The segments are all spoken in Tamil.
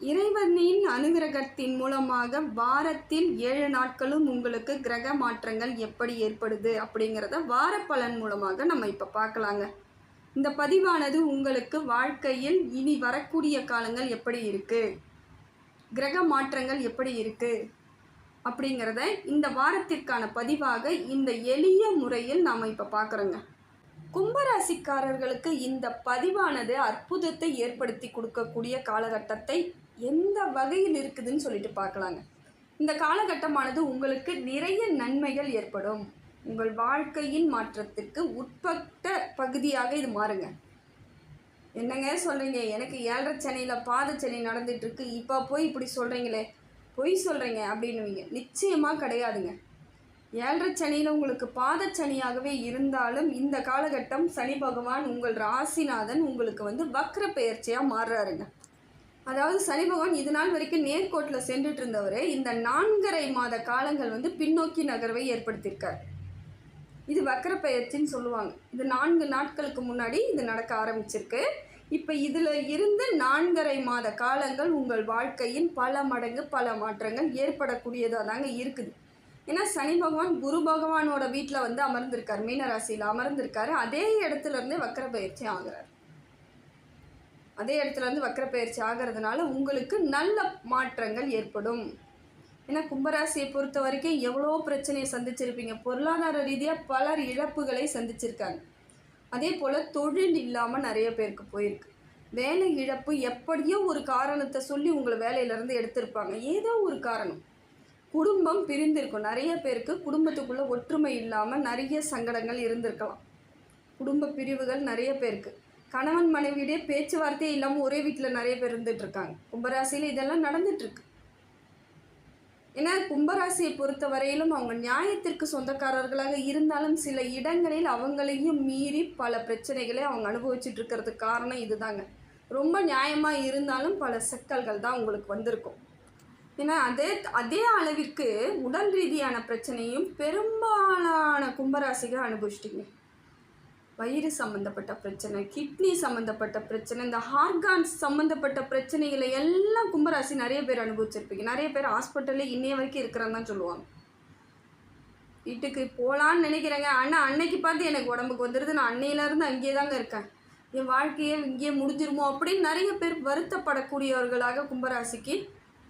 இறைவனின் அனுகிரகத்தின் மூலமாக வாரத்தில் 7 நாட்களும் உங்களுக்கு கிரக மாற்றங்கள் எப்படி ஏற்படுது அப்படிங்கிறத வார பலன் மூலமாக நம்ம இப்போ பார்க்கலாங்க. இந்த பதிவானது உங்களுக்கு வாழ்க்கையில் இனி வரக்கூடிய காலங்கள் எப்படி இருக்குது, கிரக மாற்றங்கள் எப்படி இருக்குது அப்படிங்கிறத இந்த வாரத்திற்கான பதிவாக இந்த எளிய முறையில் நாம் இப்போ பார்க்குறோங்க. கும்பராசிக்காரர்களுக்கு இந்த பதிவானது அற்புதத்தை ஏற்படுத்தி கொடுக்கக்கூடிய காலகட்டத்தை எந்த வகையில் இருக்குதுன்னு சொல்லிட்டு பார்க்கலாங்க. இந்த காலகட்டமானது உங்களுக்கு நிறைய நன்மைகள் ஏற்படும். உங்கள் வாழ்க்கையின் மாற்றத்திற்கு உட்பட்ட பகுதியாக இது மாறுங்க. என்னங்க சொல்கிறீங்க, எனக்கு 7.5 சனியில் பாதச்சனி நடந்துகிட்ருக்கு, இப்போ போய் இப்படி சொல்கிறீங்களே, பொய் சொல்கிறீங்க அப்படின்னுவீங்க. நிச்சயமாக கிடையாதுங்க. 7.5 சனியில் உங்களுக்கு பாதச்சனியாகவே இருந்தாலும் இந்த காலகட்டம் சனி பகவான் உங்கள் ராசிநாதன் உங்களுக்கு வக்ர பெயர்ச்சியாக மாறுறாருங்க. அதாவது சனி பகவான் இது நாள் வரைக்கும் நேர்கோட்டில் சென்றுட்டு இருந்தவர் இந்த 4.5 மாத காலங்கள் பின்னோக்கி நகர்வை ஏற்படுத்தியிருக்கார். இது வக்ர பெயர்ச்சின்னு சொல்லுவாங்க. இது 4 நாட்களுக்கு முன்னாடி இது நடக்க ஆரம்பிச்சிருக்கு. இப்போ இதில் இருந்து 4.5 மாத காலங்கள் உங்கள் வாழ்க்கையின் பல மடங்கு பல மாற்றங்கள் ஏற்படக்கூடியதாக தாங்க இருக்குது. ஏன்னா சனி பகவான் குரு பகவானோட வீட்டில் அமர்ந்திருக்கார், மீனராசியில் அமர்ந்திருக்காரு. அதே இடத்துல இருந்தே வக்ர பயிற்சி ஆகிறார். அதே இடத்துலேருந்து வக்ர பயிற்சி ஆகிறதுனால உங்களுக்கு நல்ல மாற்றங்கள் ஏற்படும். ஏன்னா கும்பராசியை பொறுத்த வரைக்கும் எவ்வளோ பிரச்சனையை சந்திச்சிருப்பீங்க. பொருளாதார ரீதியாக பலர் இழப்புகளை சந்திச்சிருக்காங்க. அதே போல் தொழில் இல்லாமல் நிறைய பேருக்கு போயிருக்கு. வேலை இழப்பு எப்படியோ ஒரு காரணத்தை சொல்லி உங்களை வேலையிலேருந்து எடுத்திருப்பாங்க. ஏதோ ஒரு காரணம். குடும்பம் பிரிந்திருக்கும். நிறைய பேருக்கு குடும்பத்துக்குள்ளே ஒற்றுமை இல்லாமல் நிறைய சங்கடங்கள் இருந்திருக்கலாம். குடும்ப பிரிவுகள் நிறைய பேருக்கு. கணவன் மனைவியிடையே பேச்சுவார்த்தையே இல்லாமல் ஒரே வீட்டில் நிறைய பேர் இருந்துகிட்ருக்காங்க. கும்பராசியில் இதெல்லாம் நடந்துகிட்ருக்கு. ஏன்னா கும்பராசியை பொறுத்த வரையிலும் அவங்க நியாயத்திற்கு சொந்தக்காரர்களாக இருந்தாலும் சில இடங்களில் அவங்களையும் மீறி பல பிரச்சனைகளை அவங்க அனுபவிச்சுட்டு இருக்கிறதுக்கு காரணம் இதுதாங்க. ரொம்ப நியாயமாக இருந்தாலும் பல சிக்கல்கள் தான் உங்களுக்கு வந்திருக்கும். ஏன்னா அதே அளவிற்கு உடல் ரீதியான பிரச்சனையும் பெரும்பாலான கும்பராசிகள் அனுபவிச்சிட்டிங்க. வயிறு சம்மந்தப்பட்ட பிரச்சனை, கிட்னி சம்மந்தப்பட்ட பிரச்சனை, இந்த ஹார்கான்ஸ் சம்மந்தப்பட்ட பிரச்சனைகளை எல்லாம் கும்பராசி நிறைய பேர் அனுபவிச்சிருப்பீங்க. நிறைய பேர் ஹாஸ்பிட்டலில் இன்னைய வரைக்கும் இருக்கிறான்னு தான் சொல்லுவாங்க. வீட்டுக்கு போகலான்னு நினைக்கிறேங்க, ஆனால் அன்னைக்கு பார்த்து எனக்கு உடம்புக்கு வந்துடுது, நான் அன்னையிலேருந்து அங்கேயே தாங்க இருக்கேன், என் வாழ்க்கையே இங்கேயே முடிஞ்சிருமோ அப்படின்னு நிறைய பேர் வருத்தப்படக்கூடியவர்களாக கும்பராசிக்கு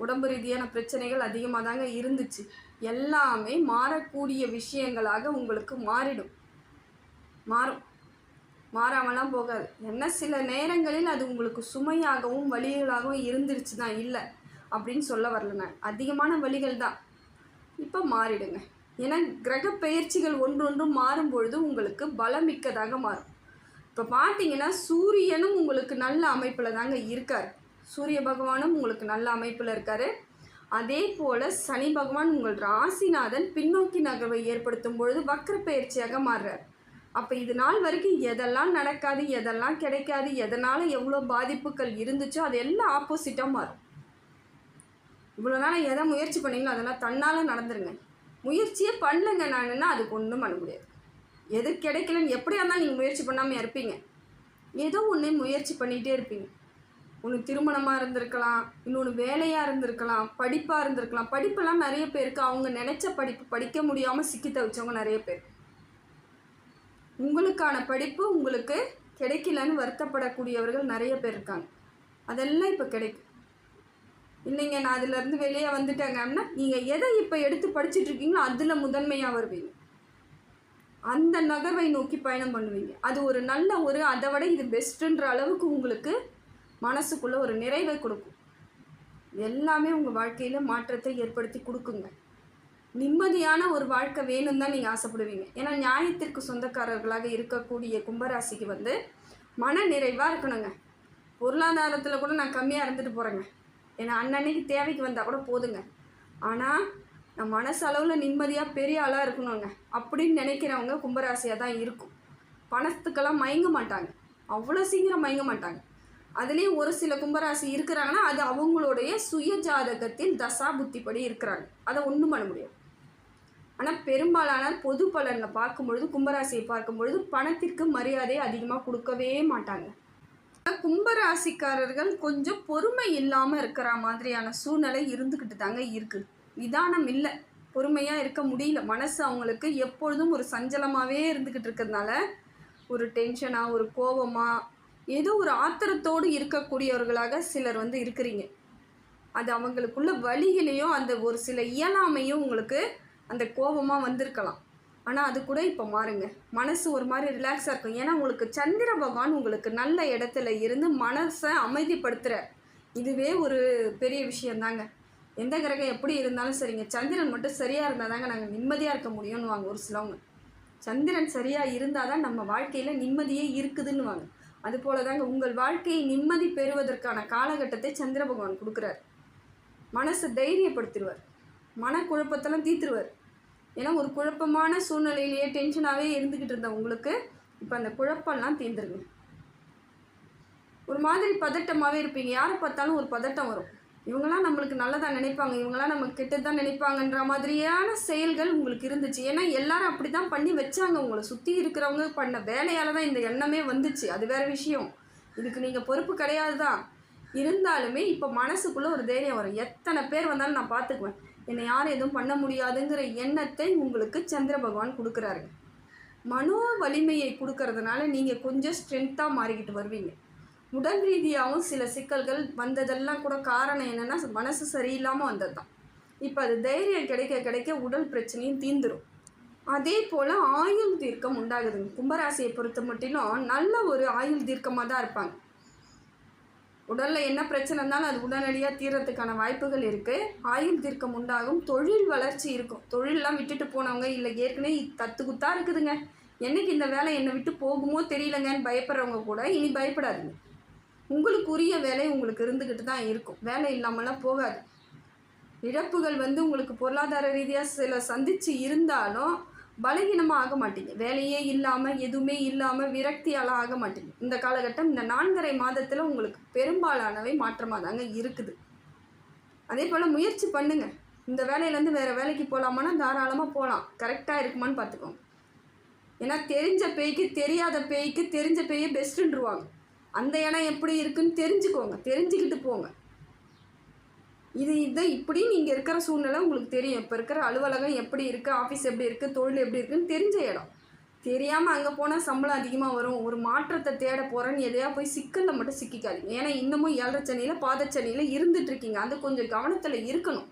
உடம்பு ரீதியான பிரச்சனைகள் அதிகமாக தாங்க இருந்துச்சு. எல்லாமே மாறக்கூடிய விஷயங்களாக உங்களுக்கு மாறாமலாம் போகாது. என்ன சில நேரங்களில் அது உங்களுக்கு சுமையாகவும் வலிகளாகவும் இருந்துருச்சு தான், இல்லை அப்படின்னு சொல்ல வரல. நான் அதிகமான வலிகள் தான். இப்போ மாறிடுங்க. ஏன்னா கிரக பெயர்ச்சிகள் ஒன்றொன்றும் மாறும்பொழுது உங்களுக்கு பலமிக்கதாக மாறும். இப்போ பார்த்தீங்கன்னா சூரியனும் உங்களுக்கு நல்ல அமைப்பில் தாங்க இருக்கார். சூரிய பகவானும் உங்களுக்கு நல்ல அமைப்பில் இருக்கார். அதே போல் சனி பகவான் உங்கள் ராசிநாதன் பின்னோக்கி நகர்வை ஏற்படுத்தும் பொழுது வக்ர பெயர்ச்சியாக மாறுறார். அப்போ இது நாள் வரைக்கும் எதெல்லாம் நடக்காது, எதெல்லாம் கிடைக்காது, எதனால் எவ்வளோ பாதிப்புகள் இருந்துச்சோ அது எல்லாம் ஆப்போசிட்டாக மாறும். இவ்வளோ நாள் எதை முயற்சி பண்ணிங்களோ அதெல்லாம் தன்னால் நடந்துருங்க. முயற்சியே பண்ணலைங்க நானுன்னா அதுக்கு ஒன்றும் பண்ண முடியாது. எது கிடைக்கலன்னு எப்படியா இருந்தாலும் நீங்கள் முயற்சி பண்ணாமல் இருப்பீங்க. ஏதோ ஒன்று முயற்சி பண்ணிகிட்டே இருப்பீங்க. ஒன்று திருமணமாக இருந்திருக்கலாம், இன்னொன்று வேலையாக இருந்திருக்கலாம், படிப்பாக இருந்திருக்கலாம். படிப்பெல்லாம் நிறைய பேருக்கு அவங்க நினச்ச படிப்பு படிக்க முடியாமல் சிக்கி தவிச்சவங்க நிறைய பேர். உங்களுக்கான படிப்பு உங்களுக்கு கிடைக்கலன்னு வருத்தப்படக்கூடியவர்கள் நிறைய பேர் இருக்காங்க. அதெல்லாம் இப்போ கிடைக்கும். இல்லைங்க நான் அதிலேருந்து வெளியே வந்துட்டேங்க அப்படின்னா நீங்கள் எதை இப்போ எடுத்து படிச்சுட்ருக்கீங்களோ அதில் முதன்மையாக வருவீங்க. அந்த நகர்வை நோக்கி பயணம் பண்ணுவீங்க. அது ஒரு நல்ல அதை விட இது பெஸ்ட்டுன்ற அளவுக்கு உங்களுக்கு மனசுக்குள்ளே ஒரு நிறைவை கொடுக்கும். எல்லாமே உங்கள் வாழ்க்கையில் மாற்றத்தை ஏற்படுத்தி கொடுக்குங்க. நிம்மதியான ஒரு வாழ்க்கை வேணும் தான் நீங்கள் ஆசைப்படுவீங்க. ஏன்னா நியாயத்திற்கு சொந்தக்காரர்களாக இருக்கக்கூடிய கும்பராசிக்கு மன நிறைவாக இருக்கணுங்க. பொருளாதாரத்தில் கூட நான் கம்மியாக இருந்துட்டு போகிறேங்க, ஏன்னா அன்னன்னைக்கு தேவைக்கு வந்தால் கூட போதுங்க, ஆனால் நான் மனசளவில் நிம்மதியாக பெரிய ஆளாக இருக்கணுங்க அப்படின்னு நினைக்கிறவங்க கும்பராசியாக தான் இருக்கும். பணத்துக்கெல்லாம் மயங்க மாட்டாங்க, அவ்வளோ சீக்கிரம் மயங்க மாட்டாங்க. அதுலேயும் ஒரு சில கும்பராசி இருக்கிறாங்கன்னா அது அவங்களுடைய சுய ஜாதகத்தில் தசா புத்திப்படி இருக்கிறாங்க, அதை ஒன்றும் பண்ண முடியாது. ஆனால் பெரும்பாலான பொது பலனில் பார்க்கும்பொழுது கும்பராசியை பார்க்கும்பொழுது பணத்திற்கு மரியாதை அதிகமாக கொடுக்கவே மாட்டாங்க. கும்பராசிக்காரர்கள் கொஞ்சம் பொறுமை இல்லாமல் இருக்கிற மாதிரியான சூழ்நிலை இருந்துக்கிட்டு தாங்க இருக்குது. நிதானம் இல்லை, பொறுமையாக இருக்க முடியல. மனசு அவங்களுக்கு எப்பொழுதும் ஒரு சஞ்சலமாகவே இருந்துக்கிட்டு இருக்கிறதுனால ஒரு டென்ஷனாக, ஒரு கோபமாக, ஏதோ ஒரு ஆத்திரத்தோடு இருக்கக்கூடியவர்களாக சிலர் இருக்கிறீங்க. அது அவங்களுக்குள்ள வழிகளையும் அந்த ஒரு சில இயலாமையும் உங்களுக்கு அந்த கோபமாக வந்திருக்கலாம். ஆனால் அது கூட இப்போ மாறுங்க. மனசு ஒரு மாதிரி ரிலாக்ஸாக இருக்கும். ஏன்னா உங்களுக்கு சந்திர பகவான் உங்களுக்கு நல்ல இடத்துல இருந்து மனசை அமைதிப்படுத்துகிற இதுவே ஒரு பெரிய விஷயந்தாங்க. எந்த கிரகம் எப்படி இருந்தாலும் சரிங்க, சந்திரன் மட்டும் சரியாக இருந்தால் தாங்க நாங்கள் நிம்மதியாக இருக்க முடியும்னு வாங்க ஒரு சிலவங்க. சந்திரன் சரியாக இருந்தால் தான் நம்ம வாழ்க்கையில் நிம்மதியே இருக்குதுன்னு வாங்க. அதுபோல தாங்க உங்கள் வாழ்க்கையை நிம்மதி பெறுவதற்கான காலகட்டத்தை சந்திர பகவான் கொடுக்குறார். மனசை தைரியப்படுத்திடுவார், மனக்குழப்பத்தெல்லாம் தீர்த்துருவார். ஏன்னா ஒரு குழப்பமான சூழ்நிலையிலேயே டென்ஷனாகவே இருந்துக்கிட்டு இருந்த உங்களுக்கு இப்போ அந்த குழப்பம்லாம் தீர்ந்துருங்க. ஒரு மாதிரி பதட்டமாகவே இருப்பீங்க. யாரை பார்த்தாலும் ஒரு பதட்டம் வரும். இவங்களாம் நம்மளுக்கு நல்லதாக நினைப்பாங்க, இவங்களாம் நமக்கு கெட்டதான் நினைப்பாங்கன்ற மாதிரியான செயல்கள் உங்களுக்கு இருந்துச்சு. ஏன்னா எல்லாரும் அப்படி தான் பண்ணி வச்சாங்க. உங்களை சுற்றி இருக்கிறவங்க பண்ண வேலையால் தான் இந்த எண்ணமே வந்துச்சு. அது வேறு விஷயம், இதுக்கு நீங்கள் பொறுப்பு கிடையாது தான். இருந்தாலுமே இப்போ மனசுக்குள்ளே ஒரு தைரியம் வரும். எத்தனை பேர் வந்தாலும் நான் பார்த்துக்குவேன், என்னை யாரும் எதுவும் பண்ண முடியாதுங்கிற எண்ணத்தை உங்களுக்கு சந்திர பகவான் கொடுக்குறாரு. மனோ வலிமையை கொடுக்கறதுனால நீங்கள் கொஞ்சம் ஸ்ட்ரென்த்தாக மாறிக்கிட்டு வருவீங்க. உடல் ரீதியாகவும் சில சிக்கல்கள் வந்ததெல்லாம் கூட காரணம் என்னென்னா மனசு சரியில்லாமல் வந்தது தான். இப்போ அது தைரியம் கிடைக்க கிடைக்க உடல் பிரச்சனையும் தீந்துடும். அதே போல் ஆயுள் தீர்க்கம் உண்டாகுதுங்க. கும்பராசியை பொறுத்த மட்டிலும் நல்ல ஒரு ஆயுள் தீர்க்கமாக தான் இருப்பாங்க. உடலில் என்ன பிரச்சனை இருந்தாலும் அது உடனடியாக தீர்றதுக்கான வாய்ப்புகள் இருக்குது. ஆயுள் தீர்க்கம் உண்டாகும். தொழில் வளர்ச்சி இருக்கும். தொழிலெலாம் விட்டுட்டு போனவங்க, இல்லை ஏற்கனவே தத்து குத்தா இருக்குதுங்க, என்றைக்கு இந்த வேலை என்னை விட்டு போகுமோ தெரியலங்கன்னு பயப்படுறவங்க கூட இனி பயப்படாதுங்க. உங்களுக்கு உரிய வேலை உங்களுக்கு இருந்துக்கிட்டு தான் இருக்கும். வேலை இல்லாமலாம் போகாது. இழப்புகள் உங்களுக்கு பொருளாதார ரீதியாக சில சந்தித்து இருந்தாலும் பலகீனமாக ஆக மாட்டீங்க. வேலையே இல்லாமல் எதுவுமே இல்லாமல் விரக்தியாலாம் ஆக மாட்டீங்க. இந்த காலகட்டம் இந்த 4.5 மாதத்தில் உங்களுக்கு பெரும்பாலானவை மாற்றமாக தாங்க இருக்குது. அதே போல் முயற்சி பண்ணுங்கள். இந்த வேலையிலேருந்து வேறு வேலைக்கு போகலாமான்னா தாராளமாக போகலாம். கரெக்டாக இருக்குமான்னு பார்த்துக்கோங்க. ஏன்னா தெரிஞ்ச பேய்க்கு தெரியாத பேய்க்கு தெரிஞ்ச பேயே பெஸ்ட்டுன்றுவாங்க. அந்த இடம் எப்படி இருக்குன்னு தெரிஞ்சுக்கோங்க, தெரிஞ்சுக்கிட்டு போங்க. இதை இப்படி நீங்கள் இருக்கிற சூழ்நிலை உங்களுக்கு தெரியும். இப்போ இருக்கிற அலுவலகம் எப்படி இருக்குது, ஆஃபீஸ் எப்படி இருக்குது, தொழில் எப்படி இருக்குதுன்னு தெரிஞ்ச இடம். தெரியாமல் அங்கே போனால் சம்பளம் அதிகமாக வரும், ஒரு மாற்றத்தை தேட போகிறேன்னு எதையா போய் சிக்கலில் மட்டும் சிக்கிக்காதீங்க. ஏன்னா இன்னமும் 7.5 சனியில் பாதச்சனியில் இருந்துகிட்ருக்கீங்க. அது கொஞ்சம் கவனத்தில் இருக்கணும்.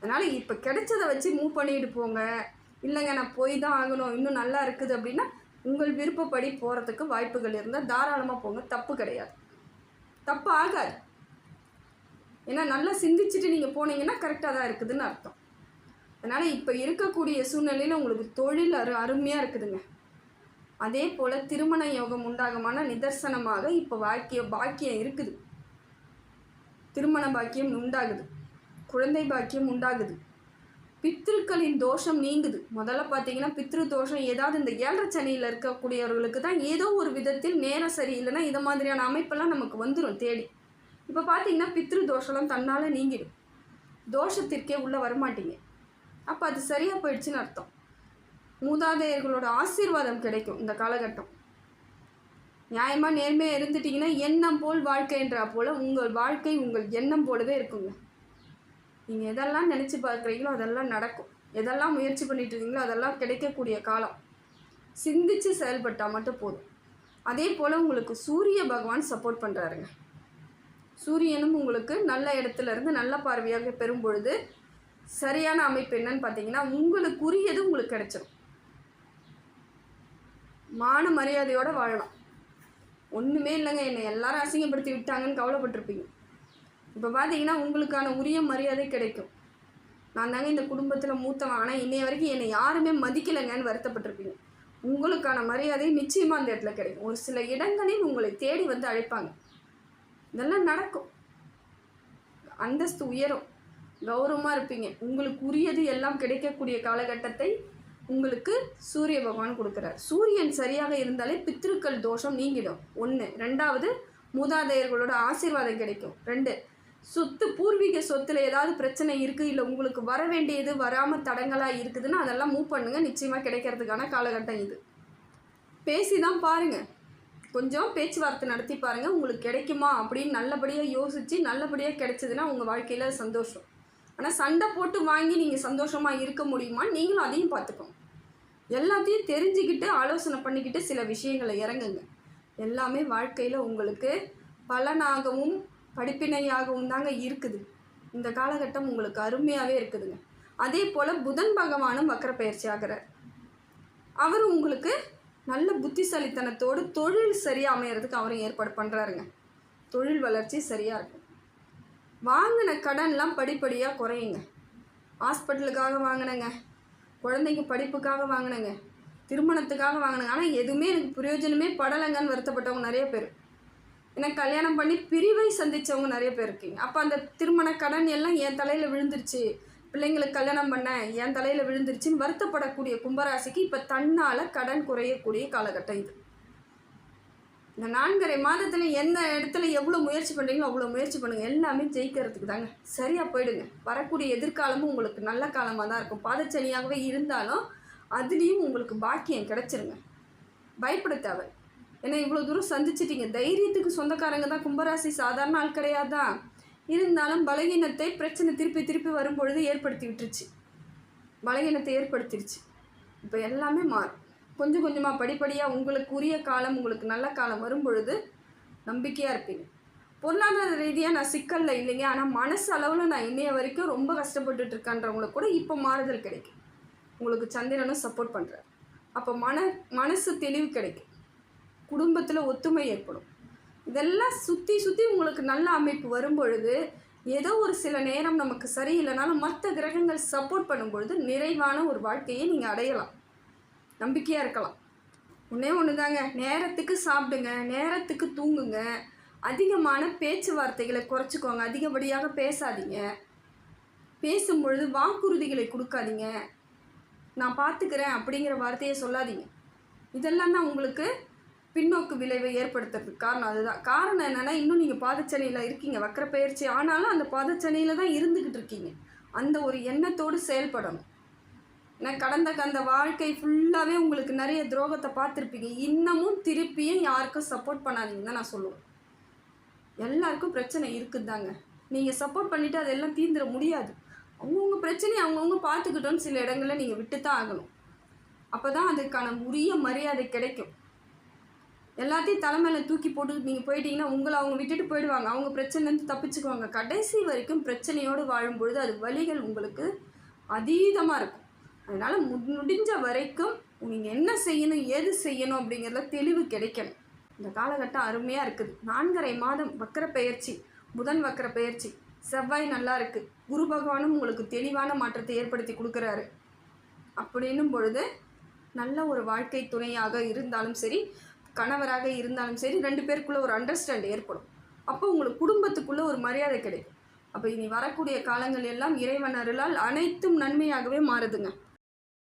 அதனால் இப்போ கிடைச்சதை வச்சு மூவ் பண்ணிட்டு போங்க. இல்லைங்க நான் போய் தான் ஆகணும், இன்னும் நல்லா இருக்குது அப்படின்னா உங்கள் விருப்பப்படி போகிறதுக்கு வாய்ப்புகள் இருந்தால் தாராளமாக போங்க. தப்பு கிடையாது, தப்பு ஆகாது. ஏன்னா நல்லா சிந்திச்சுட்டு நீங்கள் போனீங்கன்னா கரெக்டாக தான் இருக்குதுன்னு அர்த்தம். அதனால் இப்போ இருக்கக்கூடிய சூழ்நிலையில் உங்களுக்கு தொழில் அருமையாக இருக்குதுங்க. அதே போல் திருமண யோகம் உண்டாகமான நிதர்சனமாக இப்போ பாக்கியம் இருக்குது. திருமண பாக்கியம் உண்டாகுது, குழந்தை பாக்கியம் உண்டாகுது, பித்ருக்களின் தோஷம் நீங்குது. முதல்ல பார்த்தீங்கன்னா பித்ரு தோஷம் ஏதாவது இந்த 7.5 சனியில் இருக்கக்கூடியவர்களுக்கு தான் ஏதோ ஒரு விதத்தில் நேரம் சரியில்லைன்னா இதை மாதிரியான அமைப்பெல்லாம் நமக்கு வந்துடும் தேடி. இப்போ பார்த்தீங்கன்னா பித்ரு தோஷம்லாம் தன்னால் நீங்கிடும். தோஷத்திற்கே உள்ளே வரமாட்டீங்க. அப்போ அது சரியாக போயிடுச்சுன்னு அர்த்தம். மூதாதையர்களோட ஆசீர்வாதம் கிடைக்கும் இந்த காலகட்டம். நியாயமாக நேர்மையாக இருந்துட்டிங்கன்னா எண்ணம் போல் வாழ்க்கைன்றா போல் உங்கள் வாழ்க்கை உங்கள் எண்ணம் போலவே இருக்குங்க. நீங்கள் எதெல்லாம் நினச்சி பார்க்குறீங்களோ அதெல்லாம் நடக்கும். எதெல்லாம் முயற்சி பண்ணிட்டு இருக்கீங்களோ அதெல்லாம் கிடைக்கக்கூடிய காலம். சிந்தித்து செயல்பட்டால் மட்டும் போதும். அதே போல் உங்களுக்கு சூரிய பகவான் சப்போர்ட் பண்ணுறாருங்க. சூரியனும் உங்களுக்கு நல்ல இடத்துல இருந்து நல்ல பார்வையாக பெறும் பொழுது சரியான அமைப்பு என்னன்னு பார்த்தீங்கன்னா உங்களுக்கு உரியது உங்களுக்கு கிடைச்சிடும். மான மரியாதையோடு வாழலாம். ஒன்றுமே இல்லைங்க, என்னை எல்லாரும் அசிங்கப்படுத்தி விட்டாங்கன்னு கவலைப்பட்டிருப்பீங்க. இப்போ பார்த்தீங்கன்னா உங்களுக்கான உரிய மரியாதை கிடைக்கும். நான் தாங்க இந்த குடும்பத்தில் மூத்தவன், ஆனால் இன்னைய வரைக்கும் என்னை யாருமே மதிக்கலைங்கன்னு வருத்தப்பட்டிருப்பீங்க. உங்களுக்கான மரியாதை நிச்சயமாக அந்த இடத்துல கிடைக்கும். ஒரு சில இடங்களில் உங்களை தேடி வந்து அழைப்பாங்க. இதெல்லாம் நடக்கும். அந்தஸ்து உயரும், கௌரவமாக இருப்பீங்க. உங்களுக்கு உரியது எல்லாம் கிடைக்கக்கூடிய காலகட்டத்தை உங்களுக்கு சூரிய பகவான் கொடுக்குறார். சூரியன் சரியாக இருந்தாலே பித்ருக்கள் தோஷம் நீங்கிடும். 1. 2வது மூதாதையர்களோட ஆசீர்வாதம் கிடைக்கும். 2 சொத்து பூர்வீக சொத்தில் ஏதாவது பிரச்சனை இருக்குது, இல்லை உங்களுக்கு வர வேண்டியது வராமல் தடங்களாக இருக்குதுன்னா அதெல்லாம் மூவ் பண்ணுங்கள். நிச்சயமாக கிடைக்கிறதுக்கான காலகட்டம் இது. பேசி தான் பாருங்கள். கொஞ்சம் பேச்சுவார்த்தை நடத்தி பாருங்கள், உங்களுக்கு கிடைக்குமா அப்படின்னு நல்லபடியாக யோசித்து நல்லபடியாக கிடைச்சதுன்னா உங்கள் வாழ்க்கையில் சந்தோஷம். ஆனால் சண்டை போட்டு வாங்கி நீங்கள் சந்தோஷமாக இருக்க முடியுமா, நீங்களும் அதையும் பார்த்துக்கோங்க. எல்லாத்தையும் தெரிஞ்சுக்கிட்டு ஆலோசனை பண்ணிக்கிட்டு சில விஷயங்களை இறங்குங்க. எல்லாமே வாழ்க்கையில் உங்களுக்கு பலனாகவும் படிப்பினையாகவும் தாங்க இருக்குது. இந்த காலகட்டம் உங்களுக்கு அருமையாகவே இருக்குதுங்க. அதே போல் புதன் பகவானும் வக்கர பயிற்சி ஆகிறார். அவர் உங்களுக்கு நல்ல புத்திசாலித்தனத்தோடு தொழில் சரியாக அமையறதுக்கு அவரும் ஏற்பாடு பண்ணுறாருங்க. தொழில் வளர்ச்சி சரியாக இருக்கும். வாங்கின கடன்லாம் படிப்படியாக குறையுங்க. ஹாஸ்பிட்டலுக்காக வாங்கினேங்க, குழந்தைங்க படிப்புக்காக வாங்கினேங்க, திருமணத்துக்காக வாங்கினேங்க, ஆனால் எதுவுமே எனக்கு பிரயோஜனமே படலைங்கன்னு வருத்தப்பட்டவங்க நிறைய பேர். எனக்கு கல்யாணம் பண்ணி பிரிவை சந்தித்தவங்க நிறைய பேர் இருக்கீங்க. அப்போ அந்த திருமண கடன் எல்லாம் என் தலையில் விழுந்துருச்சு, பிள்ளைங்களுக்கு கல்யாணம் பண்ணேன் என் தலையில் விழுந்துருச்சுன்னு வருத்தப்படக்கூடிய கும்பராசிக்கு இப்போ தன்னால் கடன் குறையக்கூடிய காலகட்டம் இது. இந்த 4.5 மாதத்தில் எந்த இடத்துல எவ்வளோ முயற்சி பண்ணுறீங்களோ அவ்வளோ முயற்சி பண்ணுங்கள். எல்லாமே ஜெயிக்கிறதுக்கு தாங்க. சரியாக போயிடுங்க. வரக்கூடிய எதிர்காலமும் உங்களுக்கு நல்ல காலமாக தான் இருக்கும். பாதச்சனியாகவே இருந்தாலும் அதுலேயும் உங்களுக்கு பாக்கியம் கிடச்சிருங்க. பயப்பட தேவை. ஏன்னா இவ்வளோ தூரம் சந்திச்சிட்டிங்க. தைரியத்துக்கு சொந்தக்காரங்க தான் கும்பராசி, சாதாரண ஆள் கிடையாதான். இருந்தாலும் பலகீனத்தை பிரச்சனை திருப்பி வரும்பொழுது ஏற்படுத்தி விட்டுருச்சு. பலகீனத்தை ஏற்படுத்திடுச்சு. இப்போ எல்லாமே மாறும். கொஞ்சம் கொஞ்சமாக படிப்படியாக உங்களுக்கு உரிய காலம், உங்களுக்கு நல்ல காலம் வரும்பொழுது நம்பிக்கையாக இருப்பீங்க. பொருளாதார ரீதியாக நான் சிக்கலில் இல்லைங்க, ஆனால் மனசு அளவில் நான் இன்னைய வரைக்கும் ரொம்ப கஷ்டப்பட்டுட்டு இருக்கேன்றவங்களுக்கு கூட இப்போ மாறுதல் கிடைக்கும். உங்களுக்கு சந்திரனும் சப்போர்ட் பண்ணுறார். அப்போ மனசு தெளிவு கிடைக்கும். குடும்பத்தில் ஒத்துமை ஏற்படும். இதெல்லாம் சுற்றி உங்களுக்கு நல்ல அமைப்பு வரும்பொழுது ஏதோ ஒரு சில நேரம் நமக்கு சரியில்லைனாலும் மற்ற கிரகங்கள் சப்போர்ட் பண்ணும்பொழுது நிறைவான ஒரு வாழ்க்கையை நீங்கள் அடையலாம். நம்பிக்கையாக இருக்கலாம். ஒன்று தாங்க, நேரத்துக்கு சாப்பிடுங்க, நேரத்துக்கு தூங்குங்க, அதிகமான பேச்சுவார்த்தைகளை குறைச்சிக்கோங்க, அதிகப்படியாக பேசாதீங்க, பேசும்பொழுது வாக்குறுதிகளை கொடுக்காதீங்க, நான் பார்த்துக்கிறேன் அப்படிங்கிற வார்த்தையை சொல்லாதீங்க. இதெல்லாம் தான் உங்களுக்கு பின்னோக்கு விளைவை ஏற்படுத்துறதுக்கு காரணம். அதுதான் காரணம். என்னென்னா இன்னும் நீங்கள் பாதச்சனியில் இருக்கீங்க, வக்கர பயிற்சி ஆனாலும் அந்த பாதச்சனியில் தான் இருந்துக்கிட்டு இருக்கீங்க. அந்த ஒரு எண்ணத்தோடு செயல்படணும். ஏன்னா கடந்த வாழ்க்கை ஃபுல்லாகவே உங்களுக்கு நிறைய துரோகத்தை பார்த்துருப்பீங்க. இன்னமும் திருப்பியும் யாருக்கும் சப்போர்ட் பண்ணாதீங்கன்னு தான் நான் சொல்லுவேன். எல்லாருக்கும் பிரச்சனை இருக்குதாங்க. நீங்கள் சப்போர்ட் பண்ணிவிட்டு அதெல்லாம் தீர்ந்துட முடியாது. அவங்கவுங்க பிரச்சனையை அவங்கவுங்க பார்த்துக்கிட்டோன்னு சில இடங்களில் நீங்கள் விட்டு தான் ஆகணும். அப்போ தான் அதுக்கான உரிய மரியாதை கிடைக்கும். எல்லாத்தையும் தலைமையில் தூக்கி போட்டு நீங்கள் போயிட்டீங்கன்னா உங்களை அவங்க விட்டுட்டு போயிடுவாங்க. அவங்க பிரச்சனைலேருந்து தப்பிச்சுக்குவாங்க. கடைசி வரைக்கும் பிரச்சனையோடு வாழும்பொழுது அது வலிகள் உங்களுக்கு அதீதமாக இருக்கும். அதனால் முடிஞ்ச வரைக்கும் நீங்கள் என்ன செய்யணும், ஏது செய்யணும் அப்படிங்கிறத தெளிவு கிடைக்கணும். இந்த காலகட்டம் அருமையாக இருக்குது. 4.5 மாதம் வக்கர பயிற்சி, புதன் வக்கர பயிற்சி, செவ்வாய் நல்லா இருக்குது, குரு பகவானும் உங்களுக்கு தெளிவான மாற்றத்தை ஏற்படுத்தி கொடுக்குறாரு. அப்படின்னும் பொழுது நல்ல ஒரு வாழ்க்கை துணையாக இருந்தாலும் சரி, கணவராக இருந்தாலும் சரி, 2 பேருக்குள்ளே ஒரு அண்டர்ஸ்டாண்ட் ஏற்படும். அப்போ உங்களுக்கு குடும்பத்துக்குள்ளே ஒரு மரியாதை கிடைக்கும். அப்போ இனி வரக்கூடிய காலங்கள் எல்லாம் இறைவன் அருளால் அனைத்தும் நன்மையாகவே மாறுதுங்க.